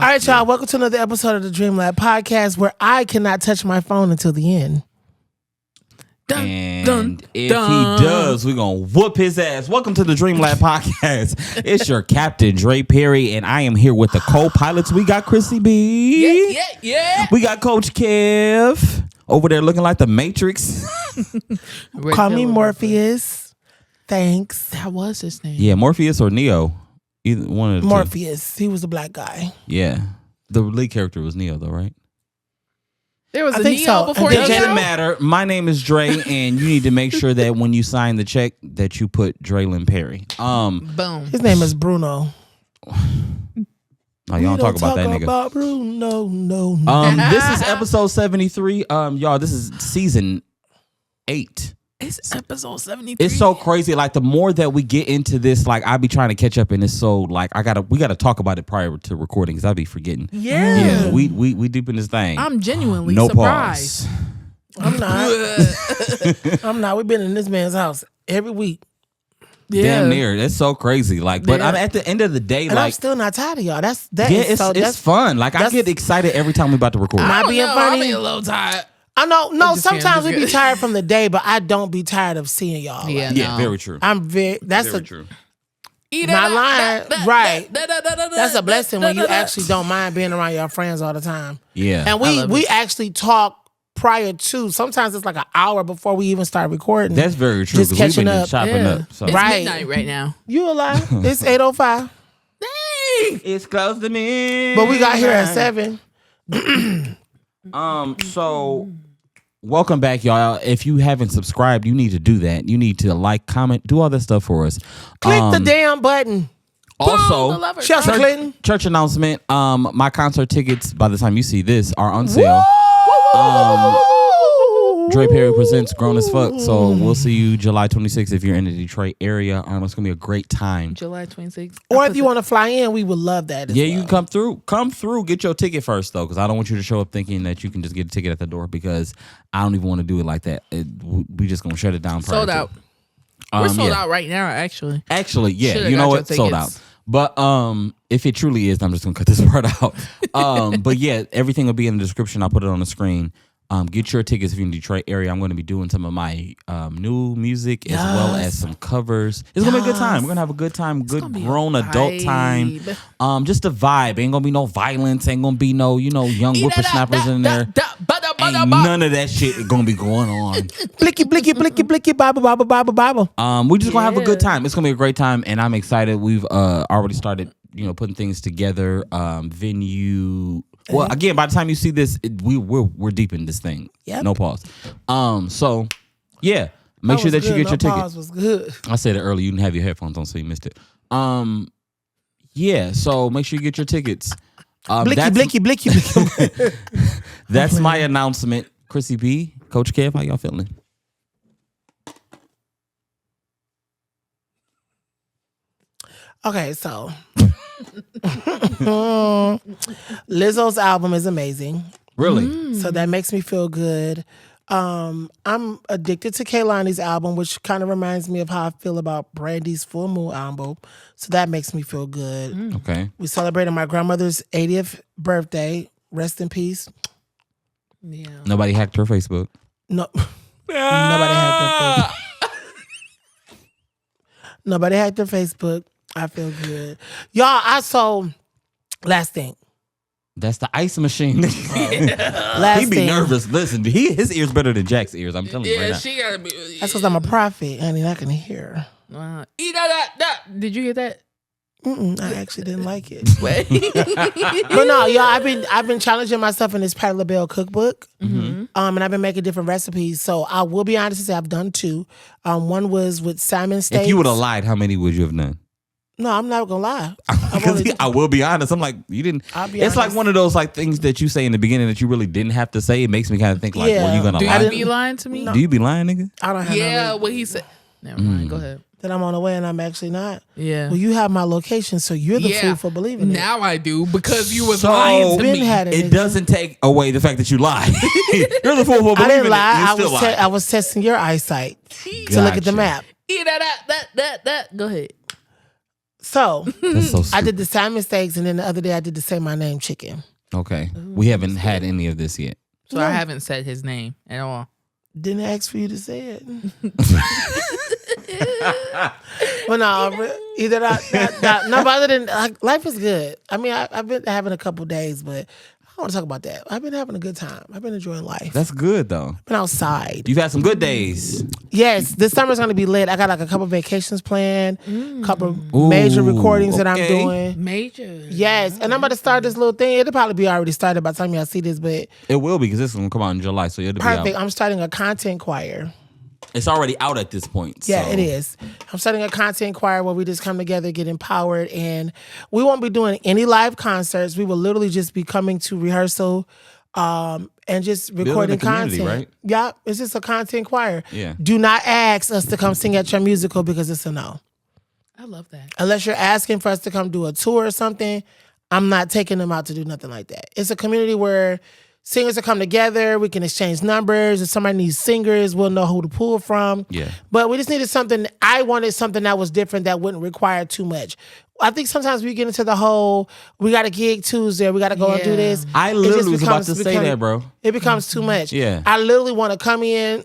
right, y'all. Welcome to another episode of the Dream Lab podcast where I cannot touch my phone until the end. And if he does, we're going to whoop his ass. Welcome to the Dream Lab podcast. It's your captain, Dre Perry, and I am here with the co-pilots. We got Chrissy B. Yeah. We got Coach Kev over there looking like the Matrix. Call me Morpheus. Thanks. That was his name. Yeah, Morpheus or Neo. Either one of the Morpheus. He was a black guy. Yeah. The lead character was Neo, though, right? There was a Neo before Neo. It doesn't matter. My name is Dre, and you need to make sure that when you sign the check that you put Draylin Perry. Boom. His name is Bruno. Oh, y'all don't talk about that nigga. About Bruno, no. This is episode 73. Y'all, this is season 8. It's episode 73. It's so crazy. Like the more that we get into this, like I be trying to catch up, and it's so like we gotta talk about it prior to recording because I be forgetting. Yeah. We deep in this thing. I'm genuinely no surprised. Pause. I'm not. We've been in this man's house every week. Yeah. Damn near. That's so crazy. Like, but I'm at the end of the day, and like I'm still not tired of y'all. That's it's fun. Like I get excited every time we about to record. Not being funny. I'm being a little tired. I know. No, sometimes we be tired from the day, but I don't be tired of seeing y'all. Yeah, yeah, very true. That's very true. Not lying, right? That's a blessing when you actually don't mind being around your friends all the time. Yeah, and we actually talk prior to. Sometimes it's like an hour before we even start recording. That's very true. Just catching up, chopping up. So. It's midnight right now. You a lie? It's 8:05. Dang, it's close to me. But we got here at 7. So welcome back, y'all. If you haven't subscribed, you need to do that. You need to like, comment, do all that stuff for us. Click the damn button. Also, Chelsea Clinton. Church announcement. My concert tickets, by the time you see this, are on sale. Dre Perry presents Grown as Fuck. So we'll see you July 26th if you're in the Detroit area. It's gonna be a great time. July 26th. Or if you want to fly in, we would love that. Yeah, you can come through. Come through. Get your ticket first though, because I don't want you to show up thinking that you can just get a ticket at the door. Because I don't even want to do it like that. We just gonna shut it down. Sold out. We're sold out right now. Actually, yeah. Should've you know what? tickets. Sold out. But if it truly is, I'm just gonna cut this part out. But yeah, everything will be in the description. I'll put it on the screen. Get your tickets if you're in the Detroit area. I'm going to be doing some of my new music as well as some covers. It's going to be a good time. We're going to have a good time, good grown adult time. Just a vibe. Ain't going to be no violence. Ain't going to be no, young whippersnappers in there. Ain't none of that shit going to be going on. Blicky, blicky, blicky, blicky, Bible, Bible, Bible, Bible. We're just going to have a good time. It's going to be a great time, and I'm excited. We've already started, putting things together. Venue. Well, again, by the time you see this, we're deep in this thing. Yep. No pause. So, yeah, make sure that you get your ticket. Pause was good. I said it earlier. You didn't have your headphones on, so you missed it. Yeah. So make sure you get your tickets. Blicky, blicky, blicky, blicky. That's my announcement. Chrissy B, Coach Kev, how y'all feeling? Okay, so Lizzo's album is amazing. Really? So that makes me feel good. I'm addicted to Kehlani's album, which kind of reminds me of how I feel about Brandy's Full Moon album. So that makes me feel good. Okay. We celebrated my grandmother's 80th birthday. Rest in peace. Yeah. Nobody hacked her Facebook. No. Nobody hacked her Facebook. Nobody hacked her Facebook. I feel good. Y'all, last thing. That's the ice machine. Last he be thing. nervous. Listen, his ear's better than Jack's ears. I'm telling you right now. She gotta be. That's because I'm a prophet, honey. I can hear. Did you get that? I actually didn't like it. But no, y'all, I've been challenging myself in this Patti LaBelle cookbook. And I've been making different recipes. So I will be honest and say I've done 2. One was with salmon steaks. If you would have lied, how many would you have done? No, I'm not gonna lie. I will be honest. I'm like, you didn't. I'll be it's honest. like one of those like things that you say in the beginning that you really didn't have to say. It makes me kind of think like, Yeah. well, you gonna Do lie? you be lying to me? No. Do you be lying, nigga? I don't have Yeah, no what he said. Never mind. Go ahead. that I'm on the way and I'm actually not. Yeah. Well, you have my location, so you're the Yeah. fool for believing it. Now I do because you was So, lying to Ben me. had It doesn't take away the fact that you lied. You're the fool for believing I didn't lie. it. You still lied. I was testing your eyesight to look at the Gotcha. map. Yeah, that. Go ahead. So That's so I stupid. did the salmon steaks, and then the other day I did the say my name chicken. Okay. We haven't had any of this yet. So I haven't said his name at all. Didn't ask for you to say it. Well, no, either that. No, but other than life is good. I mean, I've been having a couple days, but I don't want to talk about that. I've been having a good time. I've been enjoying life. That's good though. Been outside. You've had some good days. Yes, this summer's gonna be lit. I got like a couple vacations planned, couple Ooh, major recordings that I'm okay. doing. Major. Yes, and I'm about to start this little thing. It'll probably be already started by the time y'all see this, but It will be because this is gonna come out in July, so it'll be perfect. out. I'm starting a content choir. It's already out at this point. Yeah, so. it is. I'm starting a content choir where we just come together, get empowered, and we won't be doing any live concerts. We will literally just be coming to rehearsal and just recording the community, content. right? Yeah, it's just a content choir. Yeah. Do not ask us to come sing at your musical because it's a no. I love that. Unless you're asking for us to come do a tour or something, I'm not taking them out to do nothing like that. It's a community where singers will come together. We can exchange numbers. If somebody needs singers, we'll know who to pull from. Yeah. But we just needed something. I wanted something that was different that wouldn't require too much. I think sometimes we get into the whole, we got a gig Tuesday, we got to go and do Yeah. this. I It literally just was about to say become- that, bro. It becomes too much. Yeah. I literally want to come in,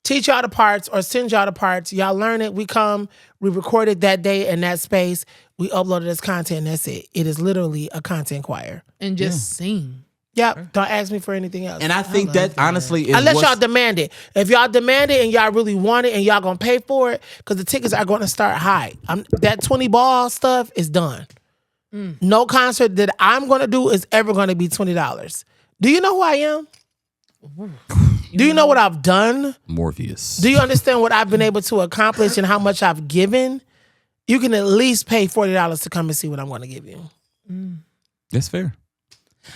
teach y'all the parts or send y'all the parts. Y'all learn it. We come, we record it that day in that space. We uploaded this content and that's it. It is literally a content choir. And just sing. Yep. Don't ask me for anything else. And I think love that that. honestly is Unless what's- y'all demand it. If y'all demand it and y'all really want it and y'all gonna pay for it, because the tickets are gonna start high. That 20 ball stuff is done. No concert that I'm gonna do is ever gonna be $20. Do you know who I am? Do you know what I've done? Morpheus. Do you understand what I've been able to accomplish and how much I've given? You can at least pay $40 to come and see what I'm gonna give you. That's fair.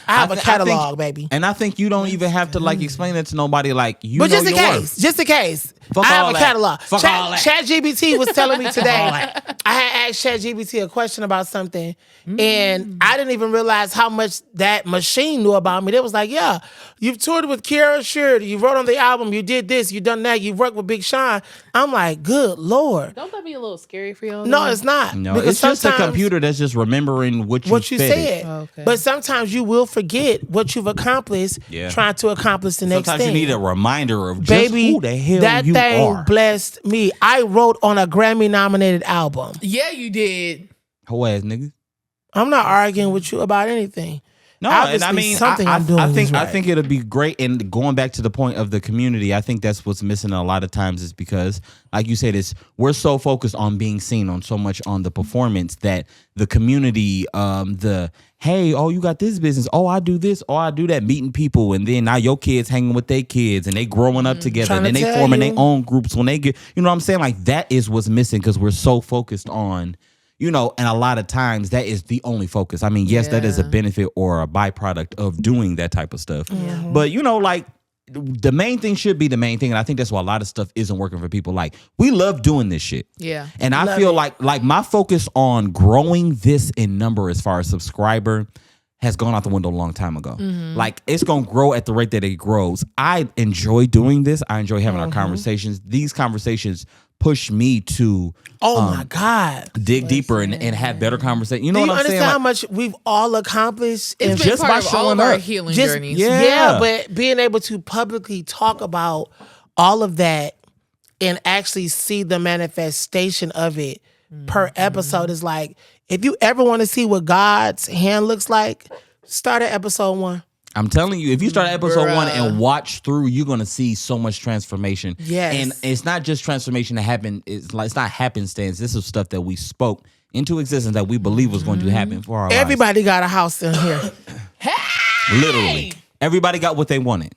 I have a I think- catalog, baby. And I think you don't even have to like explain that to nobody. Like you But know just in your case, worth. just in case, Fuck I have all a that. catalog. Fuck all that. ChatGPT was telling me today. I had asked ChatGPT a question about something, and I didn't even realize how much that machine knew about me. They was like, "Yeah, you've toured with Kiara Sheridan, you wrote on the album, you did this, you done that, you worked with Big Sean." I'm like, "Good Lord." Don't that be a little scary for y'all? No, it's not. No, Because it's just a sometimes- computer that's just remembering what you said. fed it. Oh, okay. But sometimes you will forget what you've accomplished Yeah. trying to accomplish the next Sometimes thing. you need a reminder of just Baby, who the hell that you thing are. blessed me. I wrote on a Grammy-nominated album. Yeah, you did. Hoe ass nigga. I'm not arguing with you about anything. No, and I Obviously, mean, something I I'm doing think is right. I think it'll be great. And going back to the point of the community, I think that's what's missing a lot of times is because, like you said, we're so focused on being seen on so much on the performance that the community, hey, oh, you got this business, oh, I do this, oh, I do that, meeting people, and then now your kids hanging with their kids and they growing up together, Trying and then to they tell forming you. their own groups when they get, you know what I'm saying? Like that is what's missing because we're so focused on. You know, and a lot of times that is the only focus. I mean, yes, that is a Yeah. benefit or a byproduct of doing that type of stuff. But, you know, like the main thing should be the main thing. And I think that's why a lot of stuff isn't working for people. Like, we love doing this shit. Yeah. And I Love feel it. like my focus on growing this in number as far as subscriber has gone out the window a long time ago. Like it's gonna grow at the rate that it grows. I enjoy doing this. I enjoy having our conversations. These conversations push me to Oh my God. dig deeper and have better conversation. You know Do you what I'm saying? understand how Like, much we've all accomplished? It's in been just part by of all showing of our up. healing just journeys. Yeah. yeah, but being able to publicly talk about all of that and actually see the manifestation of it per episode is like, if you ever want to see what God's hand looks like, start at episode 1. I'm telling you, if you start at episode 1 Bruh. and watch through, you're gonna see so much transformation. Yes. And it's not just transformation that happened. It's not happenstance. This is stuff that we spoke into existence that we believe was going to happen for our lives. Everybody got a house in here. Literally, everybody got what they wanted.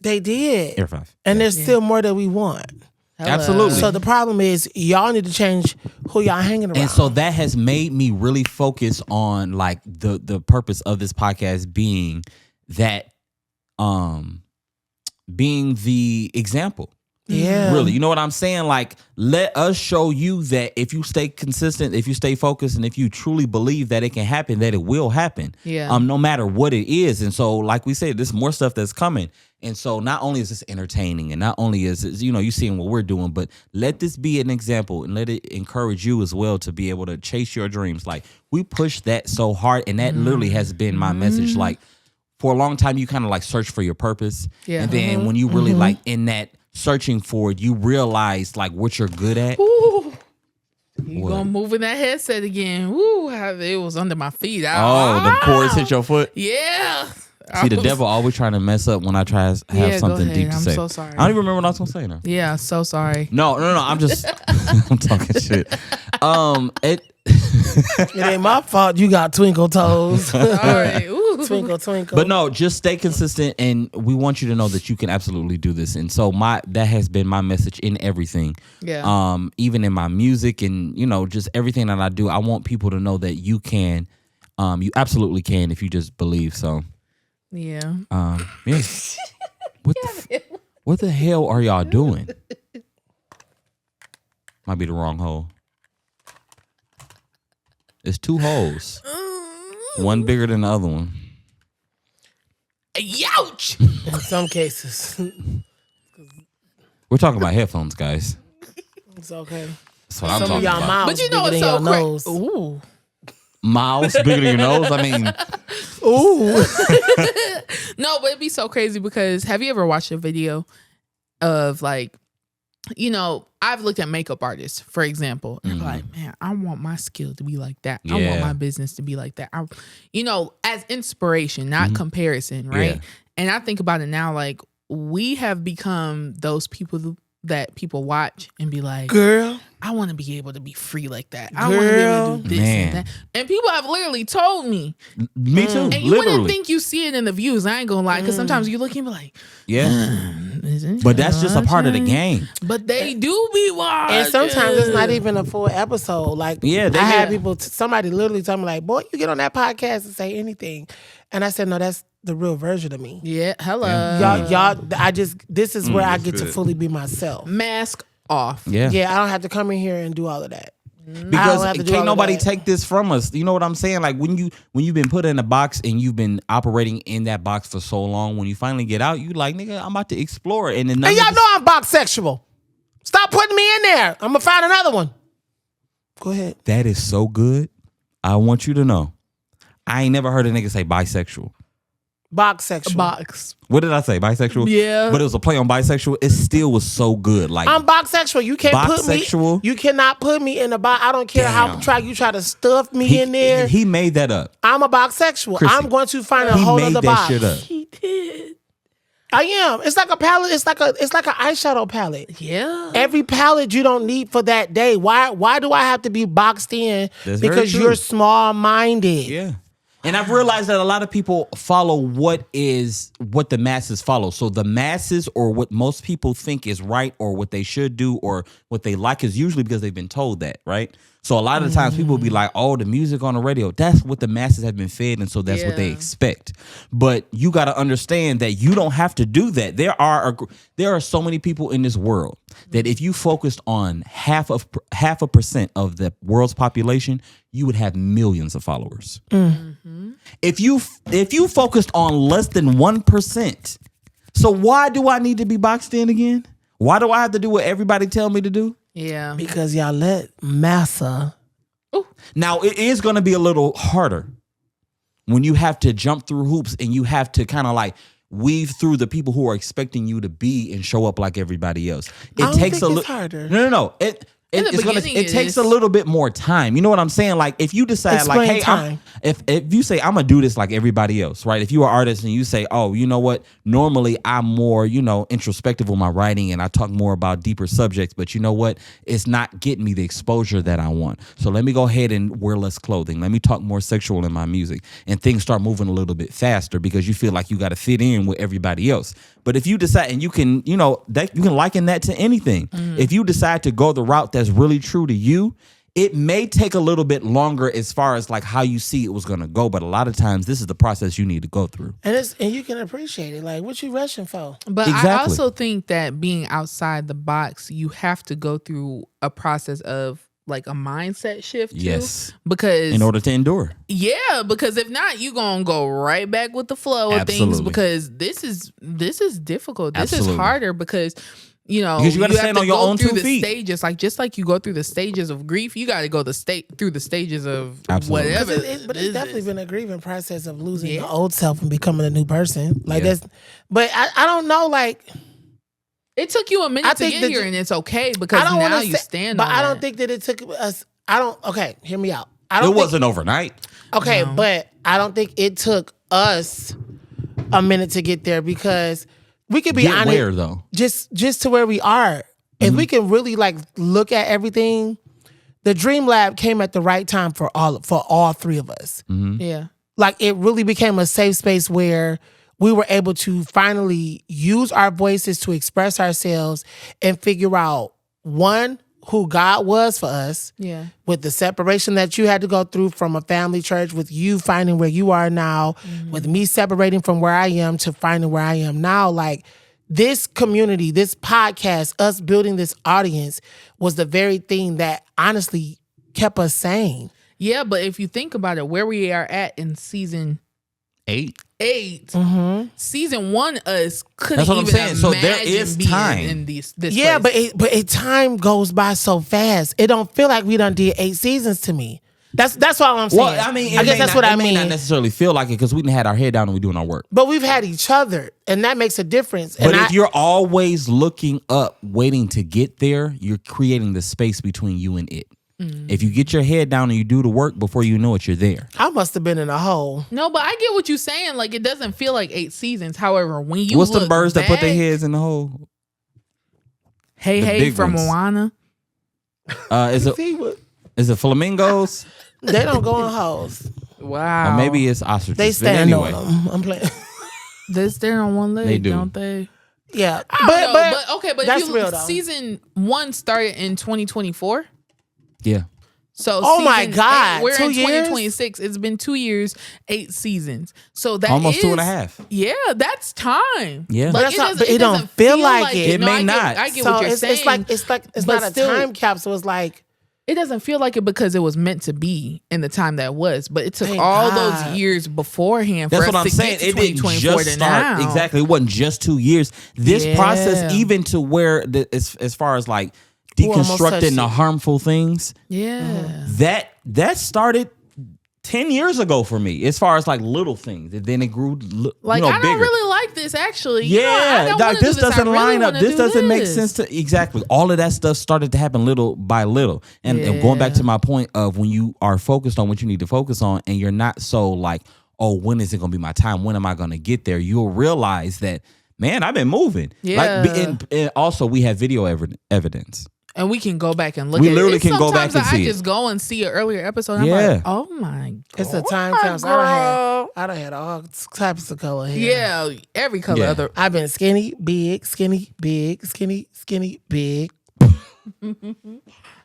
They did. Air 5. And there's still more that we want. Hello. Absolutely. So the problem is y'all need to change who y'all hanging around. And so that has made me really focus on like the purpose of this podcast being that being the example. Yeah. Really, you know what I'm saying? Like, let us show you that if you stay consistent, if you stay focused, and if you truly believe that it can happen, that it will happen. Yeah. No matter what it is. And so, like we said, there's more stuff that's coming. And so, not only is this entertaining, and not only is it, you seeing what we're doing, but let this be an example, and let it encourage you as well to be able to chase your dreams. Like, we push that so hard, and that literally has been my message. Like, for a long time, you kind of like search for your purpose, Yeah. and then when you really like in that searching for it, you realize like what you're good at. Ooh. You What? gonna move in that headset again? Ooh, how it was under my feet. Oh, the cords hit your foot. Yeah. See, the devil always trying to mess up when I try to have Yeah, go something ahead. deep to I'm say. so sorry. I don't even remember what I was gonna say now. Yeah, so sorry. No. I'm just I'm talking shit. It ain't my fault you got twinkle toes. Sorry. Ooh. Twinkle, twinkle. But no, just stay consistent, and we want you to know that you can absolutely do this. And so that has been my message in everything. Yeah. Even in my music and just everything that I do. I want people to know that you can, you absolutely can if you just believe. So Yeah. yeah. What the hell are y'all doing? Might be the wrong hole. It's 2 holes. One bigger than the other one. Youch. in some cases, We're talking about headphones, guys. it's okay. That's what I'm Some of talking y'all about. mouths But you know bigger what's than so your nose. crazy? Ooh. Mouth bigger than your nose? I mean, Ooh. No, but it'd be so crazy because have you ever watched a video of like, I've looked at makeup artists, for example, and I'm like, man, I want my skill to be like that. I want Yeah. my business to be like that. As inspiration, not comparison, right? Yeah. And I think about it now, like we have become those people that people watch and be like, Girl. I want to be able to be free like that. I want to be able to do this Man. and that. And people have literally told me. me too. And you Literally. wouldn't think you see it in the views. I ain't gonna lie, because sometimes you look and be like, Yeah. But that's just a part of the game. But they do be watching. And sometimes it's not even a full episode. Like, Yeah, they I had get- people, somebody literally tell me like, boy, you get on that podcast and say anything. And I said, no, that's the real version of me. Yeah, hello. This is where I get to good. fully be myself. Mask off. Yeah. Yeah, I don't have to come in here and do all of that. I don't Because have to do all can't of nobody that. take this from us. You know what I'm saying? Like when you've been put in a box and you've been operating in that box for so long, when you finally get out, you like, nigga, I'm about to explore it. And then And y'all know I'm bisexual. Stop putting me in there. I'm gonna find another one. Go ahead. that is so good. I want you to know. I ain't never heard a nigga say bisexual. Boxsexual. Box. What did I say? Bisexual? Yeah. But it was a play on bisexual. It still was so good. Like I'm boxsexual. You can't put Boxsexual? me. You cannot put me in a box. I don't care how Damn. you try to stuff me in there. He made that up. I'm a boxsexual. Chrissy, I'm going to find a he whole made other that box. shit up. He did. I am. It's like a palette. It's like an eyeshadow palette. Yeah. Every palette you don't need for that day. Why do I have to be boxed in? That's very Because true. you're small minded. Yeah. And I've realized that a lot of people follow what the masses follow. So the masses, or what most people think is right, or what they should do, or what they like, is usually because they've been told that, right? So a lot of the times people will be like, oh, the music on the radio, that's what the masses have been fed, and so that's what they Yeah. expect. But you got to understand that you don't have to do that. There are so many people in this world that if you focused on half a percent of the world's population, you would have millions of followers. If you focused on less than 1%, so why do I need to be boxed in again? Why do I have to do what everybody tell me to do? Yeah. Because y'all let massa. Now, it is going to be a little harder when you have to jump through hoops and you have to kind of like weave through the people who are expecting you to be and show up like everybody else. It I don't takes think a it's little harder. No. In the It's gonna, beginning, it it takes is. a little bit more time. You know what I'm saying? Like if you decide Explain like, hey, time. if you say I'm gonna do this like everybody else, right? If you're an artist and you say, oh, you know what? Normally I'm more, introspective with my writing and I talk more about deeper subjects, but you know what? It's not getting me the exposure that I want. So let me go ahead and wear less clothing. Let me talk more sexual in my music, and things start moving a little bit faster because you feel like you got to fit in with everybody else. But if you decide, and you can, that you can liken that to anything. If you decide to go the route that's really true to you, it may take a little bit longer as far as like how you see it was going to go, but a lot of times this is the process you need to go through. And you can appreciate it. Like, what you rushing for? But Exactly. I also think that being outside the box, you have to go through a process of like a mindset shift too. Yes. Because In order to endure. yeah, because if not, you gonna go right back with the flow of things. Absolutely. Because this is difficult. This Absolutely. is harder because you know Because you gotta have stand to on your go own through 2 the feet. stages. Like just like you go through the stages of grief, you got to go through the stages of Absolutely. whatever. But it's definitely been a grieving process of losing Yeah. your old self and becoming a new person. Like Yeah. that's, but I don't know. Like It took you a minute I to think get that here, you- and it's okay because I don't now want you to stand. but on I don't that. think that it took us. I don't. Okay, hear me out. I don't. It wasn't overnight. Okay, No. but I don't think it took us a minute to get there because we could be Get honest. where though? Just to where we are. If we can really like look at everything, the Dream Lab came at the right time for all 3 of us. Yeah. Like it really became a safe space where we were able to finally use our voices to express ourselves and figure out one, who God was for us, Yeah. with the separation that you had to go through from a family church, with you finding where you are now, with me separating from where I am to finding where I am now. Like this community, this podcast, us building this audience was the very thing that honestly kept us sane. Yeah, but if you think about it, where we are at in season 8. 8, season 1 us couldn't That's what I'm even saying. So there imagine is being time. in this Yeah, place. but time goes by so fast. It don't feel like we done did 8 seasons to me. That's all I'm saying. Well, I mean, I guess that's what I It may not mean. necessarily feel like it because we didn't had our head down and we doing our work. But we've had each other, and that makes a difference. But And if you're always looking up, waiting to get there, you're creating the space between you and it. If you get your head down and you do the work, before you know it, you're there. I must have been in a hole. No, but I get what you're saying. Like it doesn't feel like 8 seasons. However, when you What's the look birds that put their back- heads in the hole? Hey, the hey, big from ones? Moana. See what? Is it flamingos? They don't go in holes. Wow. Or maybe it's ostriches. They But stand anyway. on them. I'm playing. They stand on one leg, They do. not they? Yeah, I don't know, but okay, but that's if you real though. season 1 started in 2024. Yeah. So Oh my season God, 8, we're 2 in years? 2026. It's been 2 years, 8 seasons. So that Almost is- 2.5. Yeah, that's time. Yeah. But that's not- but it don't doesn't feel like it. It may I get- not. I get So what you're it's saying. like it's but not a still- time capsule. It's like It doesn't feel like it because it was meant to be in the time that was, but it took Thank all God. those years beforehand That's for what us I'm to saying. get to It didn't 2024 just to start. now. Exactly. It wasn't just 2 years. This Yeah. process, even to where, as far as like almost touched deconstructing the it. harmful things, Yeah. that started 10 years ago for me, as far as like little things. And then it grew, Like, bigger. I don't really like this, actually. You know, I Yeah, don't like, wanna do this I doesn't really line up. wanna This do doesn't make this. sense to exactly. All of that stuff started to happen little by little. And going back to my point of when you are focused on what you need to focus on, and you're not so like, oh, when is it going to be my time? When am I going to get there? You'll realize that, man, I've been moving. Yeah. And also, we have video evidence. And we can go back and look We at literally it. can go back Sometimes and see I it. just go and see an earlier episode. And Yeah. I'm like, oh my God. it's a time capsule. I done had all types of color hair. Yeah, every color. Yeah. Other. I've been skinny, big, skinny, big, skinny, skinny, big.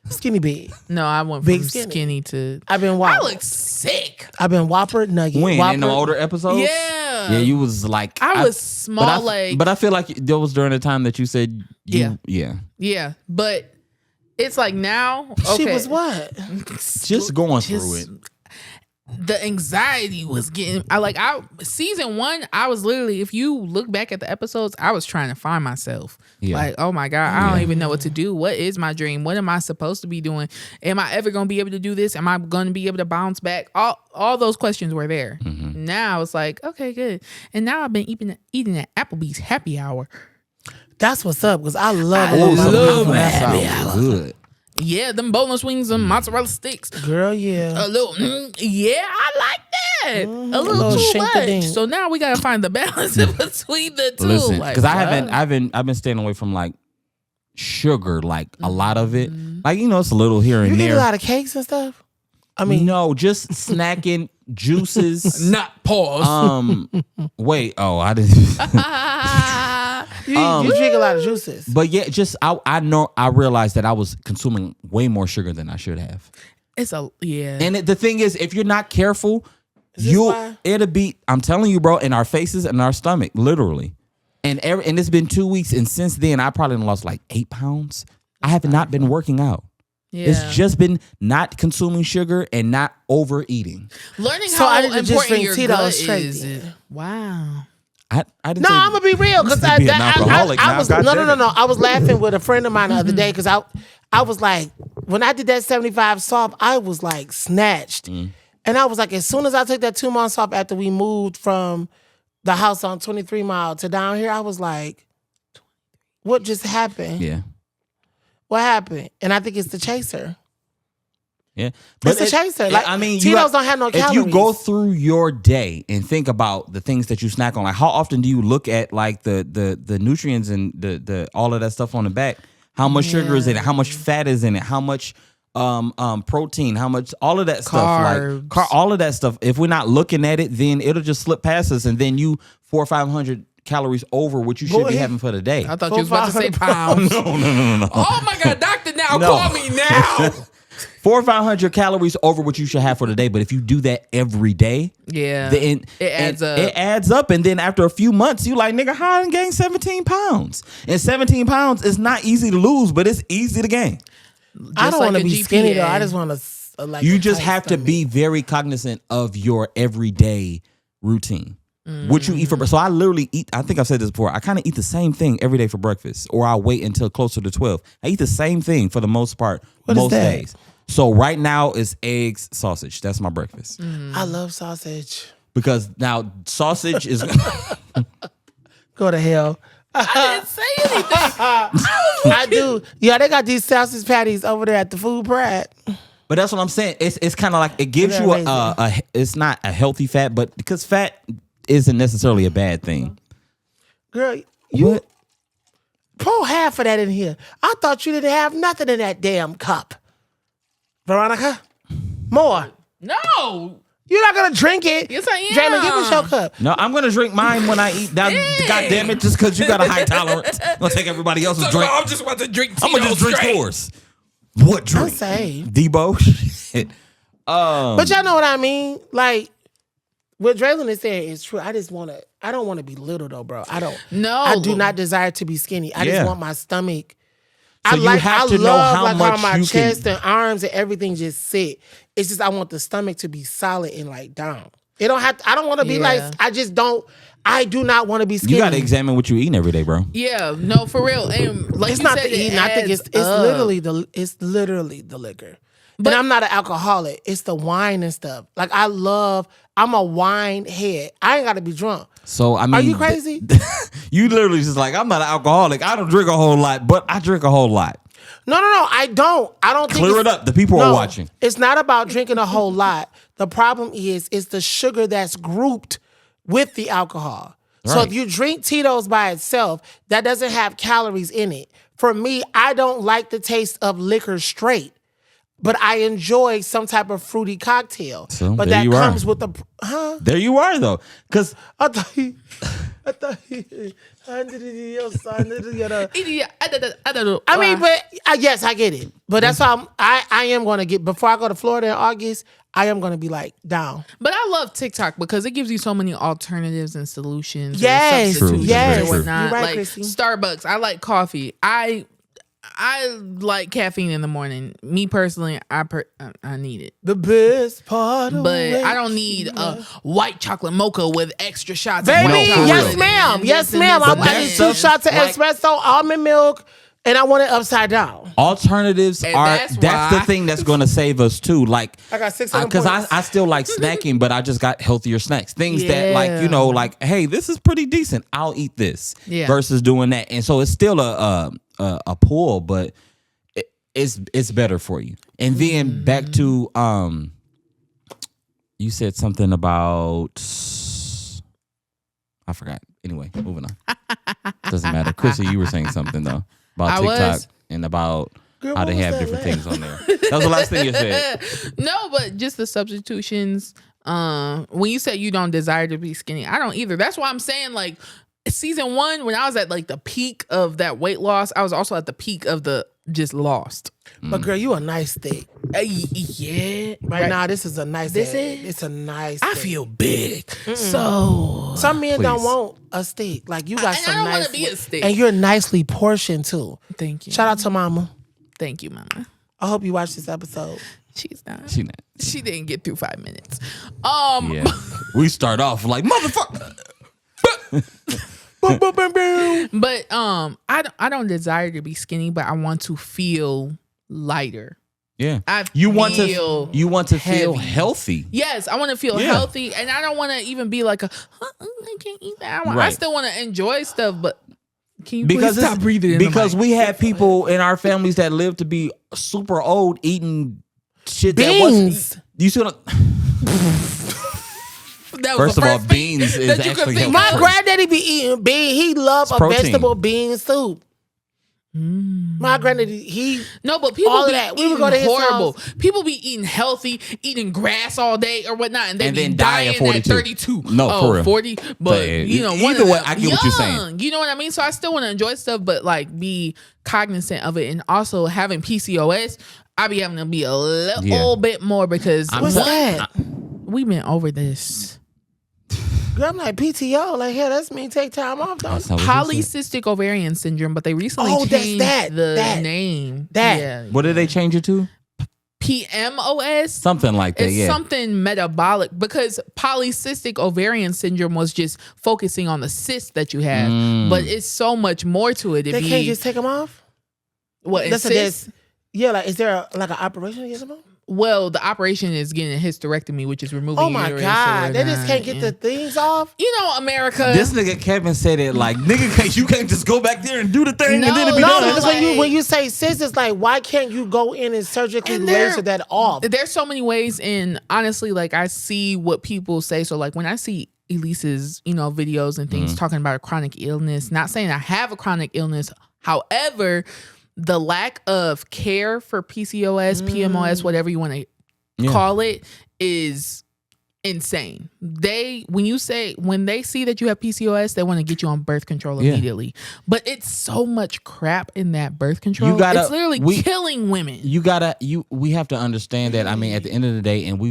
Skinny big. No, I went Big from skinny. skinny to. I've been I Whopper. look sick. I've been Whopper, Nugget. When Whopper. in the older episodes? Yeah. Yeah, you was like I was small, like. but I feel like that was during the time that you said Yeah. yeah. Yeah, but it's like now. She Okay, was what? Just going through it. The anxiety was getting. Season 1, I was literally. If you look back at the episodes, I was trying to find myself. Yeah. Like, oh my God, I don't even know what to do. What is my dream? What am I supposed to be doing? Am I ever going to be able to do this? Am I going to be able to bounce back? All those questions were there. Mm-hmm. Now it's like, okay, good. And now I've been eating at Applebee's happy hour. That's what's up. Because I love I it. love that happy sounds hour. good. Yeah, them boneless wings and mozzarella sticks. Girl, yeah. A little, yeah, I like that. A little little too shink-a-ding. much. So now we gotta find the balance in between the two. Listen, Like, because what? I've been staying away from like sugar, like a lot of it. Like, you know, it's a little here You and eat a there. lot of cakes and stuff? I mean, No, just snacking, juices. Not pause. Wait, oh, I didn't. You drink a lot of juices. But yeah, just I realized that I was consuming way more sugar than I should have. And the thing is, if you're not careful, it'll be. I'm telling you, bro, in our faces and our stomach, literally. And it's been 2 weeks, and since then I probably lost like 8 pounds. I have not been working out. Yeah. It's just been not consuming sugar and not overeating. Learning how important your gut is. Wow. I didn't. No, I'm gonna be real because I was no. I was laughing with a friend of mine the other day because I was like, when I did that 75 soft, I was like snatched, and I was like, as soon as I took that 2 months off after we moved from the house on 23 Mile to down here, I was like, what just happened? Yeah. What happened? And I think it's the chaser. Yeah, but it's the chaser. Like, I mean, Tito's don't have no calories. If you go through your day and think about the things that you snack on, like how often do you look at like the nutrients and the all of that stuff on the back? How much sugar is in it? How much fat is in it? How much protein? How much all of that stuff? Like all of that stuff. If we're not looking at it, then it'll just slip past us, and then you 400 or 500 calories over what you should be having for the day. I thought you was about to say pounds. No. Oh my God, doctor, now call me now. 400 or 500 calories over what you should have for the day. But if you do that every day, then it adds up. It adds up, and then after a few months, you like, nigga, how I done gained 17 pounds? And 17 pounds is not easy to lose, but it's easy to gain. I don't want to be skinny though. I just want to like. You just have to be very cognizant of your everyday routine. What you eat for breakfast. So I literally eat, I think I've said this before, I kind of eat the same thing every day for breakfast, or I'll wait until closer to 12. I eat the same thing for the most part, most days. So right now it's eggs, sausage. That's my breakfast. I love sausage. Because now sausage is... Go to hell. I didn't say anything. I do. Yeah, they got these sausage patties over there at the Food Pride. But that's what I'm saying. It's kind of like, it gives you it's not a healthy fat, but because fat isn't necessarily a bad thing. Girl, you pour half of that in here. I thought you didn't have nothing in that damn cup. Veronica, more. No. You're not going to drink it. Yes, I am. Jalen, give us your cup. No, I'm going to drink mine when I eat. God damn it, just because you got a high tolerance. I'm going to take everybody else's drink. I'm just about to drink Tito's. I'm going to just drink yours. What drink? I'm saying. Debo. But y'all know what I mean? Like, what Draylon is saying is true. I don't want to be little though, bro. I do not desire to be skinny. I just want my stomach. So I love how my chest and arms and everything just sit. It's just I want the stomach to be solid and like down. It don't have. I don't want to be like. I do not want to be skinny. You got to examine what you eating every day, bro. Yeah, no, for real. And like it's not the eating. I think it's literally the liquor. But I'm not an alcoholic. It's the wine and stuff. Like I'm a wine head. I ain't got to be drunk. So I mean, are you crazy? You literally just like, I'm not an alcoholic. I don't drink a whole lot, but I drink a whole lot. No. I don't. Clear it up. The people are watching. It's not about drinking a whole lot. The problem is the sugar that's grouped with the alcohol. Right. So if you drink Tito's by itself, that doesn't have calories in it. For me, I don't like the taste of liquor straight. But I enjoy some type of fruity cocktail. So, but that comes with the There you are though. Cause I thought he I mean, but yes, I get it. But that's why I am gonna get, before I go to Florida in August, I am gonna be like down. But I love TikTok because it gives you so many alternatives and solutions. Yes, and yes. And whatnot. You're right, like Chrissy. Starbucks. I like coffee. I like caffeine in the morning. Me personally, I need it. The best part of But I don't need a white chocolate mocha with extra shots. Baby, of white chocolate. yes, ma'am. Yes, ma'am. I need 2 shots of espresso, almond milk, and I want it upside down. Alternatives And are that's the thing that's going to save us too. Like, I got 600 because points. I still like snacking, but I just got healthier snacks. Things that like, hey, this is pretty decent. I'll eat this versus doing that. And so it's still a pull, but it's better for you. And then back to you said something about, I forgot. Anyway, moving on. Doesn't matter. Chrissy, you were saying something though about TikTok and about how they have different things on there. That was the last thing you said. No, but just the substitutions. When you said you don't desire to be skinny, I don't either. That's why I'm saying, like, season 1, when I was at like the peak of that weight loss, I was also at the peak of the just lost. But girl, you a nice thick. Yeah. Right now, this is a nice. This is? It's a nice. I thick. feel big. So Some men don't Please. want a stick. Like you got and some I don't nice. wanna be a stick. And you're nicely portioned too. thank you. Shout out to Mama. Thank you, Mama. I hope you watch this episode. She's not. She not. She didn't get through 5 minutes. Yeah. We start off like motherfucker. Boom, boom, boom, boom. But I don't desire to be skinny, but I want to feel lighter. Yeah. You want to feel heavy. healthy. Yes, I want to feel Yeah. healthy, and I don't want to even be like I can't eat that. I Right. still want to enjoy stuff, but can you Because please stop breathing? In the because mic? we have people in our families that live to be super old eating shit that Beans. wasn't. You see what? That was First the of all, first thing beans is that you could actually think healthy. My granddaddy be eating beans. He love a protein. vegetable bean soup. My granddaddy, he No, but people all of be that. We eating would go to his horrible. house. People be eating healthy, eating grass all day or whatnot, and, And be then die at dying 42. 32. No, oh, for real. 40. But yeah, you know, either one of way, them I get what you're saying. young, you know what I mean? So I still want to enjoy stuff, but like be cognizant of it, and also having PCOS. I be having to be a little bit more because what's that? we been over this. Girl, I'm like PTO. Like, hell, that's me take time off though. That's not what you said. Polycystic ovarian syndrome, but they recently Oh, that's changed that, the that, name. that. Yeah. What did they change it to? PMOS. Something like that. It's Yeah. something metabolic because polycystic ovarian syndrome was just focusing on the cysts that you have, but it's so much more to it. They can't just take them off. what That's cysts? yeah. Like, is there like an operation to get them off? Well, the operation is getting a hysterectomy, which is removing. Oh my uterus or God, they just whatnot, can't get the things off. You know, America. This nigga Kevin said it like, nigga, you can't just go back there and do the thing and then it be No, No, done. because like- when you say cyst, it's like, why can't you go in and surgically And there- laser that off? There's so many ways, and honestly, like I see what people say. So, like when I see Elise's, videos and things talking about a chronic illness, not saying I have a chronic illness, however, the lack of care for PCOS, PMOS, whatever you want to call it, is insane. When they see that you have PCOS, they want to get you on birth control immediately. But it's so much crap in that birth control. It's literally killing women. We have to understand that. I mean, at the end of the day, and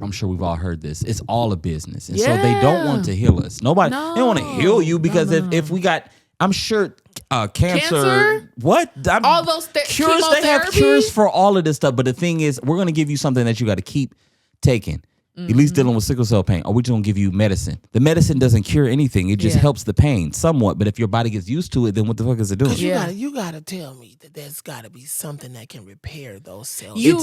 I'm sure we've all heard this. It's all a business, and so they don't want to heal us. Nobody, they don't want to heal you because if we got, I'm sure. Cancer? What? All those cures. They have cures for all of this stuff. But the thing is, we're going to give you something that you got to keep taking. At least dealing with sickle cell pain. Or we're just going to give you medicine. The medicine doesn't cure anything. It just helps the pain somewhat. But if your body gets used to it, then what the fuck is it doing? You gotta tell me that there's gotta be something that can repair those cells. It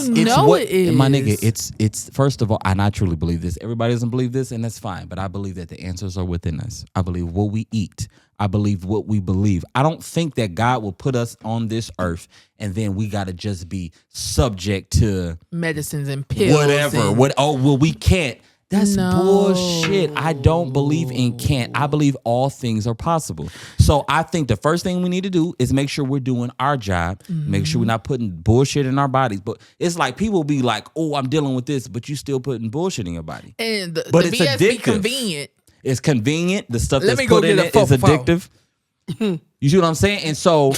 is. My nigga, it's first of all, and I truly believe this. Everybody doesn't believe this, and that's fine. But I believe that the answers are within us. I believe what we eat. I believe what we believe. I don't think that God will put us on this earth and then we gotta just be subject to medicines and pills. Whatever. We can't. That's bullshit. I don't believe in can't. I believe all things are possible. So I think the first thing we need to do is make sure we're doing our job. Make sure we're not putting bullshit in our bodies. But it's like people be like, "Oh, I'm dealing with this," but you still putting bullshit in your body. And the it's BS be addictive. Convenient. It's convenient. The stuff Let that's me go put in get a it is fofo. addictive. You see what I'm saying? And so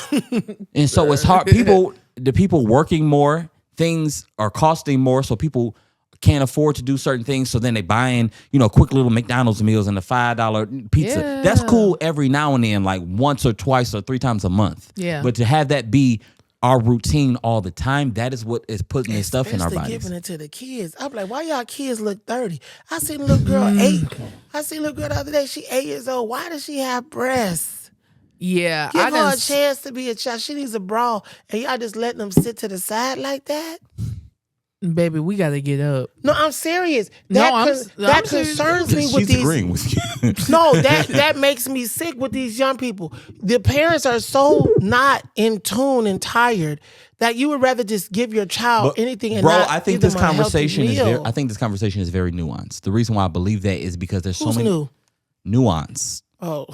it's hard. The people working more, things are costing more, so people can't afford to do certain things. So then they buying, quick little McDonald's meals and a $5 pizza. Yeah. That's cool every now and then, like once or twice or 3 times a month. Yeah. But to have that be our routine all the time, that is what is putting this stuff in our Especially bodies. giving it to the kids. I'm like, why y'all kids look 30? I seen a little girl 8. I seen a little girl the other day. She 8 years old. Why does she have breasts? Yeah, Give her a chance to be a child. She needs a bra, and y'all just letting them sit to the side like that. Baby, we got to get up. No, I'm serious. No, That I'm serious. concerns me with She's these. agreeing with you. No, that makes me sick with these young people. The parents are so not in tune and tired that you would rather just give your child anything. And not I think give this them a healthy conversation is meal. I think this conversation is very nuanced. The reason why I believe that is because there's Who's so many new? nuance. Oh,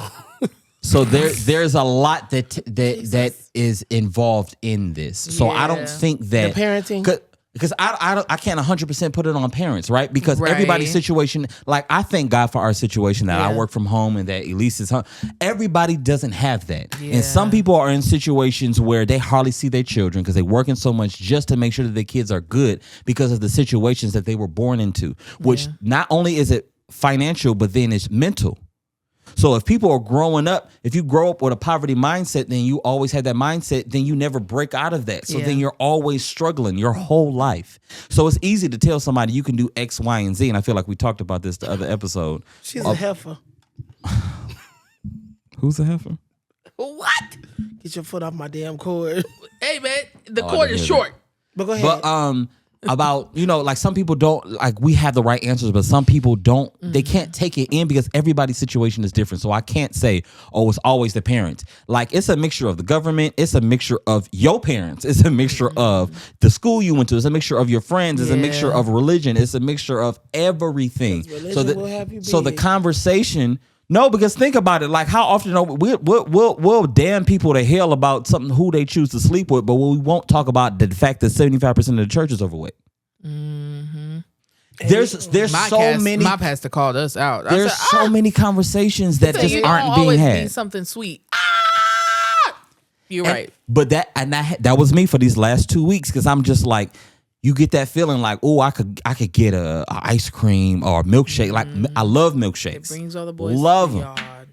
So there's a lot that is involved in this. So I don't think that The parenting? Because I can't 100% put it on parents, right? Because Right. everybody's situation, like I thank God for our situation that I Yeah. work from home and that Elise is home. Everybody doesn't have that. Yeah. And some people are in situations where they hardly see their children because they're working so much just to make sure that their kids are good because of the situations that they were born into, which not only is it financial, but then it's mental. So if people are growing up, if you grow up with a poverty mindset, then you always had that mindset, then you never break out of that. So Yeah. then you're always struggling your whole life. So it's easy to tell somebody you can do X, Y, and Z. And I feel like we talked about this the other episode. She's a heifer. Who's a heifer? What? Get your foot off my damn cord. Hey man, the Oh, I cord didn't is hear short. But go ahead. But about, you know, like some people don't, like we have the right answers, but some people don't, they can't take it in because everybody's situation is different. So I can't say, oh, it's always the parents. Like it's a mixture of the government, it's a mixture of your parents, it's a mixture of the school you went to, it's a mixture of your friends, it's a mixture Yeah. of religion, it's a mixture of everything. religion will have you so the big. conversation. No, because think about it. Like, how often we'll damn people to hell about something who they choose to sleep with, but we won't talk about the fact that 75% of the church is overweight. There's My pastor called us out. I there's said, so many conversations that so just you aren't don't being always had. be something sweet. Ah! You're right. But that was me for these last 2 weeks because I'm just like, you get that feeling like, oh, I could get a ice cream or a milkshake. Like I love milkshakes. It brings all the boys Love to the 'em. yard.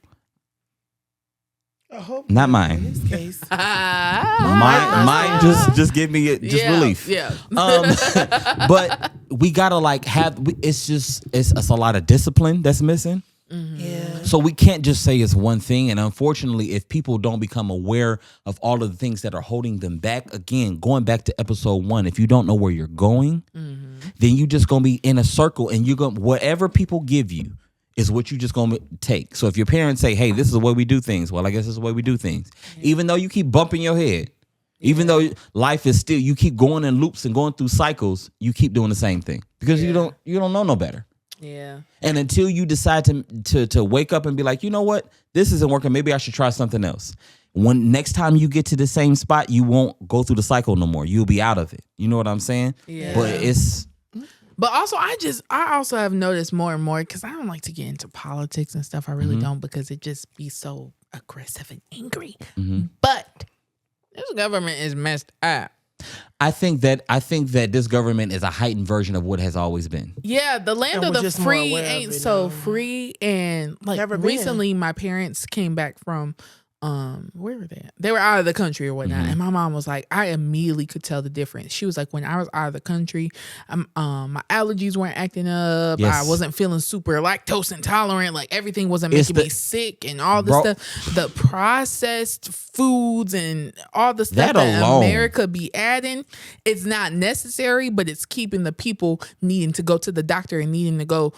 I hope Not in mine. this case. Mine just give me relief. Yeah. But we gotta like have. It's a lot of discipline that's missing. Yeah. So we can't just say it's one thing. And unfortunately, if people don't become aware of all of the things that are holding them back, again, going back to episode 1, if you don't know where you're going, then you just gonna be in a circle, and you're gonna whatever people give you is what you just gonna take. So if your parents say, "Hey, this is the way we do things," well, I guess this is the way we do things. Even though you keep bumping your head, even though life is still, you keep going in loops and going through cycles, you keep doing the same thing because you don't know no better. Yeah. And until you decide to wake up and be like, you know what, this isn't working, maybe I should try something else. When next time you get to the same spot, you won't go through the cycle no more. You'll be out of it. You know what I'm saying? Yeah. But But also, I also have noticed more and more because I don't like to get into politics and stuff. I really don't because it just be so aggressive and angry. But this government is messed up. I think that this government is a heightened version of what has always been. Yeah, the land And of we're the just more free aware of ain't it so now. free. And like Never been. recently, my parents came back from where were they at? They were out of the country or whatnot. And my mom was like, I immediately could tell the difference. She was like, when I was out of the country, my allergies weren't acting up. Yes. I wasn't feeling super lactose intolerant. Like everything wasn't It's making the- me sick and all this Bro- stuff. The processed foods and all the stuff That that alone. America be adding, it's not necessary, but it's keeping the people needing to go to the doctor and needing to go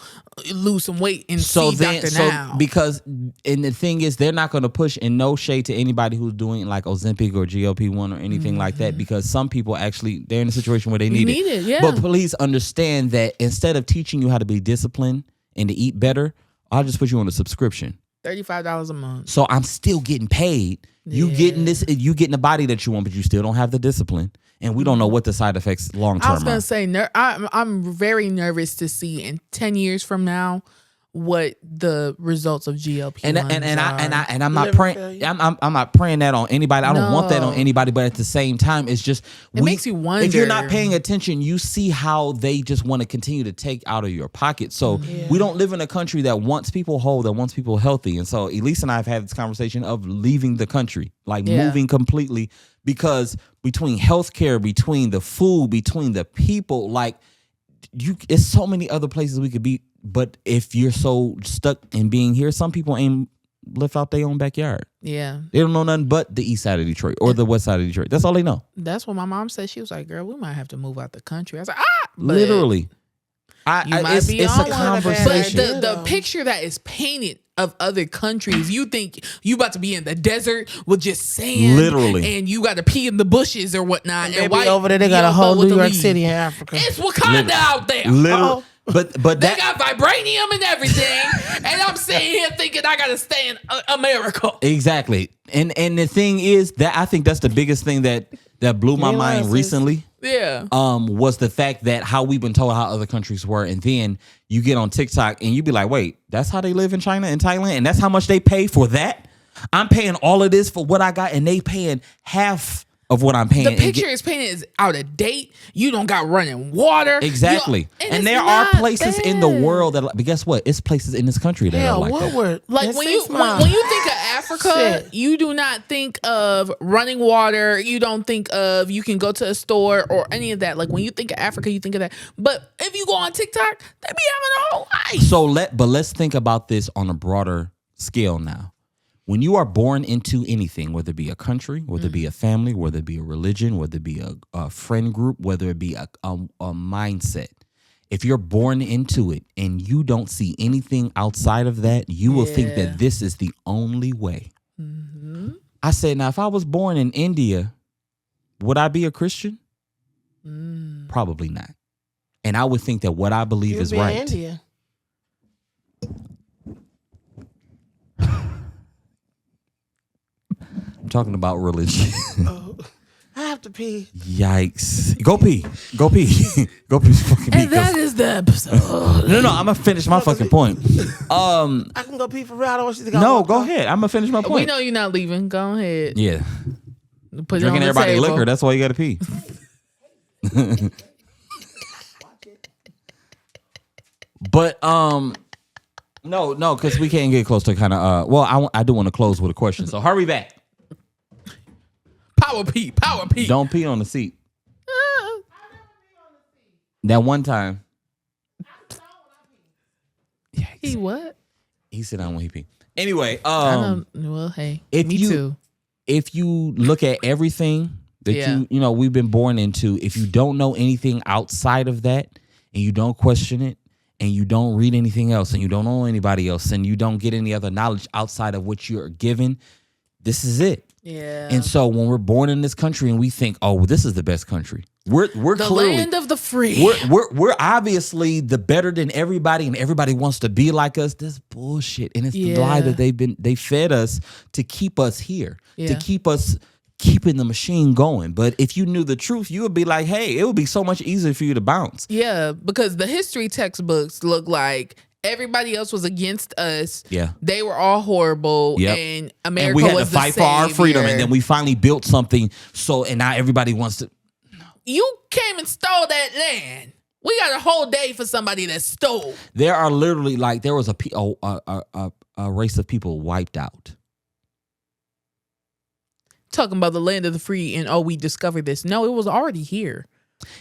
lose some weight and see doctor now. Because and the thing is, they're not going to push in no shade to anybody who's doing like Ozempic or GLP-1 or anything like that, because some people actually they're in a situation where they need it. Yeah. But please understand that instead of teaching you how to be disciplined and to eat better, I'll just put you on a subscription. $35 a month. So I'm still getting paid. You getting this, you getting the body that you want, but you still don't have the discipline. And we don't know what the side effects long I was term gonna are. say, I'm very nervous to see in 10 years from now what the results of GLP And I'm not Liver praying. failure. I'm not praying that on anybody. I don't want that on No. anybody. But at the same time, it's just It makes you wonder. If you're not paying attention, you see how they just want to continue to take out of your pocket. So we don't live in a country that wants people whole, that wants people healthy. And so Elise and I have had this conversation of leaving the country, like moving completely, because between healthcare, between the food, between the people, like it's so many other places we could be. But if you're so stuck in being here, some people ain't lift out their own backyard. Yeah. They don't know nothing but the east side of Detroit or the west side of Detroit. That's all they know. That's what my mom said. She was like, girl, we might have to move out the country. I was like, but Literally. You might be it's on a one. conversation. But the picture that is painted of other countries, you think you about to be in the desert with just sand, Literally. and you got to pee in the bushes or whatnot. Maybe And white over there they got a yoga whole with New the York leaves. City in Africa. It's Wakanda out there. Literally. But They that got vibranium and everything, and I'm sitting here thinking I gotta stay in America. exactly. And the thing is that I think that's the biggest thing that blew my ain't lying, mind sis. recently Yeah. Was the fact that how we've been told how other countries were, and then you get on TikTok and you be like, wait, that's how they live in China and Thailand, and that's how much they pay for that. I'm paying all of this for what I got, and they paying half of what I'm paying. The picture is painted is out of date. You don't got running water. Exactly. And there are places in the world that, but guess what? It's places in this country that are like Woodward. that. Like when you think of Africa, you do not think of running water. You don't think of you can go to a store or any of that. Like when you think of Africa, you think of that. But if you go on TikTok, they be having a whole life. So let's think about this on a broader scale now. When you are born into anything, whether it be a country, whether it be a family, whether it be a religion, whether it be a friend group, whether it be a mindset, if you're born into it and you don't see anything outside of that, you will think that this is the only way. Mm-hmm. I said, now, if I was born in India, would I be a Christian? Probably not. And I would think that what I believe is right. India. I'm talking about religion. I have to pee. Yikes. Go pee. Go pee. Go pee. Fucking pee. And that is the episode. No, I'm going to finish my fucking point. I can go pee for real. I don't want you to go. No, go ahead. I'm going to finish my point. We know you're not leaving. Go ahead. Yeah. Put Drinking it on everybody the table. liquor. That's why you got to pee. But, no, because we can't get close to kind of, well, I do want to close with a question. So hurry back. Power pee. Don't pee on the seat. That one time. He what? He said I don't want he pee. Anyway, I know. Well, hey, me too. If you look at everything that we've been born into, if you don't know anything outside of that and you don't question it and you don't read anything else and you don't know anybody else and you don't get any other knowledge outside of what you're given, this is it. Yeah. And so when we're born in this country and we think, oh, well, this is the best country. We're the clearly land of the free. We're obviously the better than everybody, and everybody wants to be like us. This bullshit, and it's the lie that they fed us to keep us here, to keep us keeping the machine going. But if you knew the truth, you would be like, hey, it would be so much easier for you to bounce. Yeah, because the history textbooks look like everybody else was against us. Yeah. They were all horrible. Yep. And America and we had was to fight the for our savior. freedom. And then we finally built something. And now everybody wants to. You came and stole that land. We got a whole day for somebody that stole. There are literally there was a race of people wiped out. Talking about the land of the free and we discovered this. No, it was already here.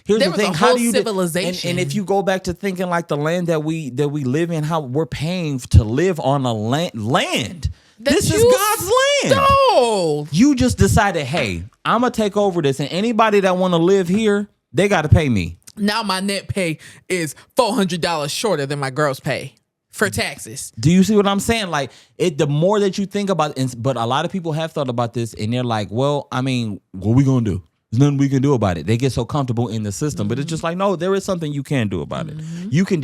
Here's there the was thing: a how whole do you civilization? And if you go back to thinking like the land that we live in, how we're paying to live on a land. This is God's land. No, you just decided, hey, I'm gonna take over this, and anybody that want to live here, they got to pay me. Now my net pay is $400 shorter than my gross pay for taxes. Do you see what I'm saying? Like the more that you think about it, but a lot of people have thought about this, and they're like, well, I mean, what we gonna do? There's nothing we can do about it. They get so comfortable in the system, but it's just like, no, there is something you can do about it. You can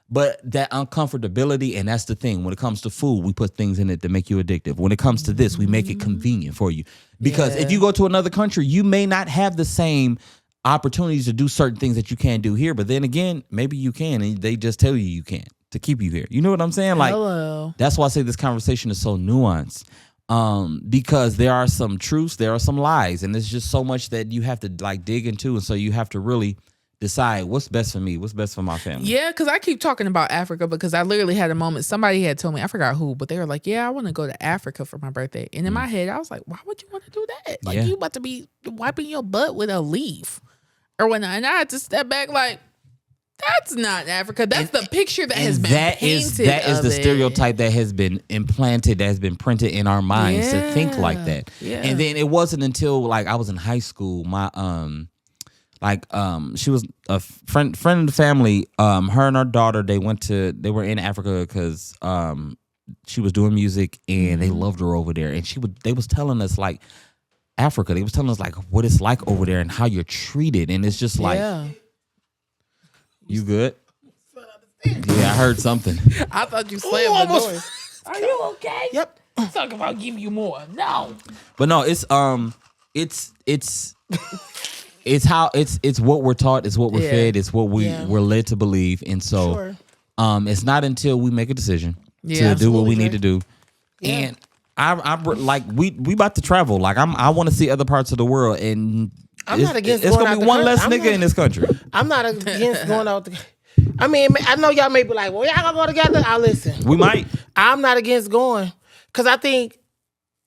but that uncomfortability, and that's the thing. When it comes to food, we put things in it that make you addictive. When it comes to this, we make it convenient for you. Because if you go to another country, you may not have the same opportunities to do certain things that you can't do here. But then again, maybe you can, and they just tell you can't to keep you here. You know what I'm saying? Like, that's why I say this conversation is so nuanced. Because there are some truths, there are some lies, and there's just so much that you have to dig into, and so you have to really decide what's best for me, what's best for my family. Yeah, because I keep talking about Africa because I literally had a moment. Somebody had told me, I forgot who, but they were like, "Yeah, I want to go to Africa for my birthday." And in my head, I was like, "Why would you want to do that? Like, you about to be wiping your butt with a leaf or whatnot?" And I had to step back, like, that's not Africa. That's the picture that has been painted. That is the stereotype that has been implanted, that has been printed in our minds to think like that. Yeah. And then it wasn't until I was in high school, my she was a friend of the family. Her and her daughter, they were in Africa because she was doing music and they loved her over there. And they was telling us Africa. They was telling us what it's like over there and how you're treated. And it's just you good? Yeah, I heard something. I thought you slammed the door. Are you okay? Yep. Talk about give you more. No. But no, it's it's how it's what we're taught, it's what we're fed, it's what we're led to believe, and so Sure. it's not until we make a decision Yeah, to do what we absolutely, need to do, Yeah. and I like we about to travel. Like I want to see other parts of the world, and I'm not against it's going gonna out be the one country. less I'm nigga not- in this country. I'm not against going out. I mean, I know y'all may be like, well, y'all gonna go together. I'll listen. We might. I'm not against going because I think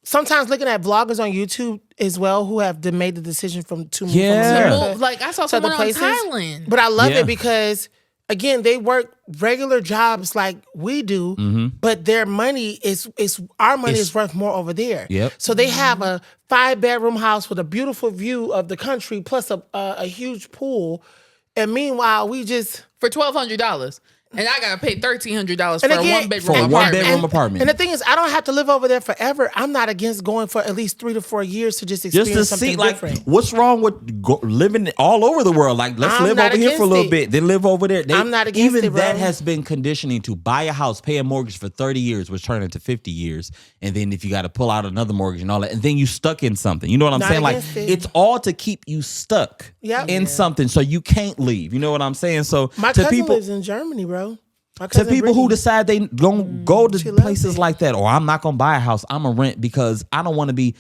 sometimes looking at vloggers on YouTube as well who have made the decision to move from Yeah. America Like I saw to someone other on places. Thailand. But I love Yeah. it because again, they work regular jobs like we do, but their money is our money is worth more over there. Yep. So they have a 5-bedroom house with a beautiful view of the country plus a huge pool. And meanwhile, we just For $1,200. And I gotta pay $1,300 for And a again- 1-bedroom For a apartment. one-bedroom apartment. And the thing is, I don't have to live over there forever. I'm not against going for at least 3 to 4 years to just experience Just to something see, like, different. what's wrong with living all over the world? Like, let's I'm live not over here for a against little it. bit, then live over there. I'm not against even it, bro. that has been conditioning to buy a house, pay a mortgage for 30 years, which turn into 50 years, and then if you got to pull out another mortgage and all that, and then you stuck in something. You know what I'm Not saying? Like, against it. it's all to keep you stuck Yep. in Yeah. something, so you can't leave. You know what I'm saying? So My to cousin people. lives in Germany, bro. My To cousin people who Brittany. decide they don't go she to loves places it. like that, or I'm not gonna buy a house, I'm gonna rent because I don't want to be